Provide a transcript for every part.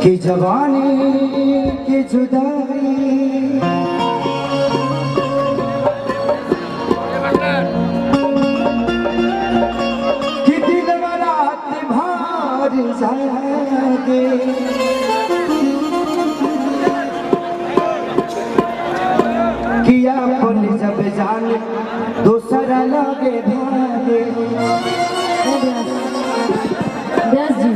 कि जवानी की जुदाई कि दिल रात भार जागे किया पल जब जान दूसरा लगे भागे। व्यास जी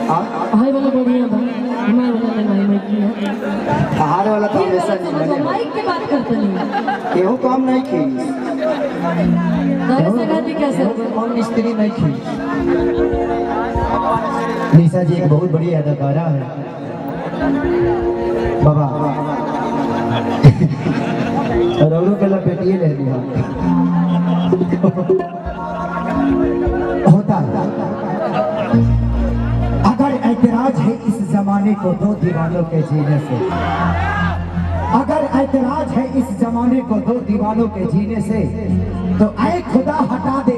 हाय वाला बढ़िया भाई हमारे वाला भाई मैं किया हार वाला तो हमेशा नहीं लगे माइक के बात करते नहीं केहू काम नहीं की दादा सगाती कैसे कौन मिस्त्री नहीं की। निशा जी एक बहुत बड़ी अदाकारा है बाबा रौरो के लपेटिए ले लिया होता अगर ऐतराज है इस जमाने को दो दीवानों के जीने से, अगर ऐतराज है इस जमाने को दो दीवानों के जीने से तो ऐ खुदा हटा दे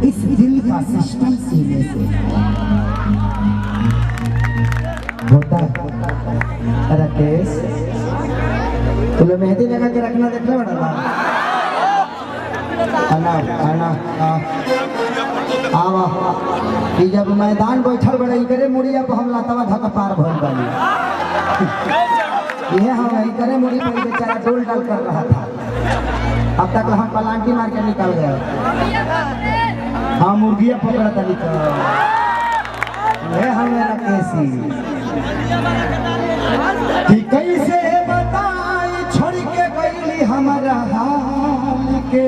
इस दिल का सिस्टम सीने से। होता राकेश तुझे मेहंदी लगा के रखना देखना बड़ा आना आना आवा कि जब मैदान बैठल बड़े करे मुड़िया पर हम लातवा धक पार भर बानी ये हम करे मुड़ी पर बेचारा डोल डाल कर रहा था। अब तक हम पलांटी मार के निकल गए। हाँ मुर्गिया पकड़ा था निकल ये हमें कैसी कि कैसे बताई छोड़ के गईली हमारा हाल के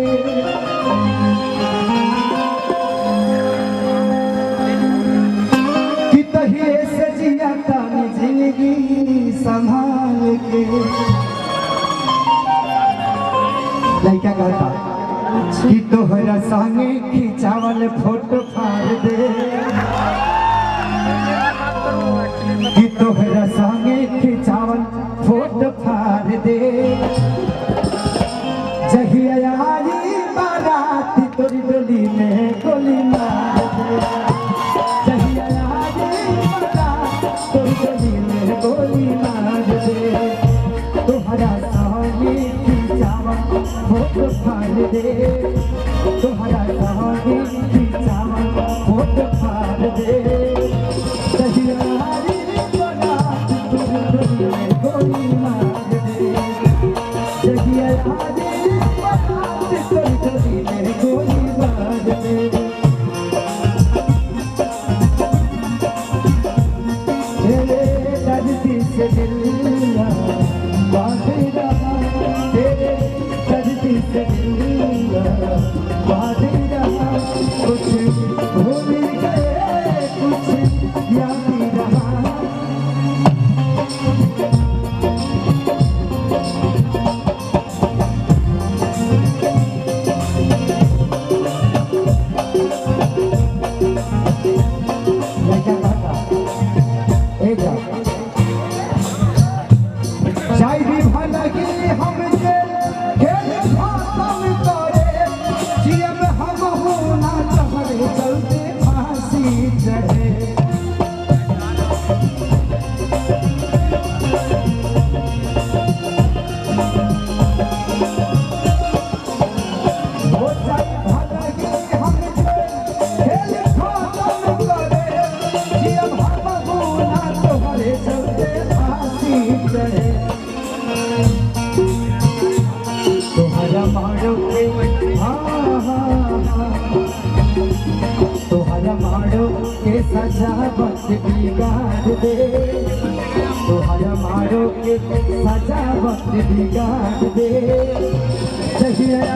कि तहिए से जिया तानी जिंदगी संभाल के। लड़का कहता कि तोहरा संगे खिंचावल फोटो फाड़ दे कि तोहरा संगे खिंचावल फोटो फाड़ दे जहिया आई बारात तोरी डोली में गोली मार दे जहिया आई बारात तोरी डोली में गोली मार दे तोहरा संगे खिंचावल फोटो फाड़ दे तोहरा संगे खिंचावल फोटो फाड़ दे जहिया आई बारात तोरी डोली में गोली मार दे जहिया आई बारात तोरी डोली में गोली मार दे। दर्दी से दिल बांध रहा तेरे दर्दी से दिल बांध रहा कुछ भूल गए कुछ याद रहा। सजावट बिगाड़ दे तोहरा मारो के सजावट बिगाड़ दे जहिया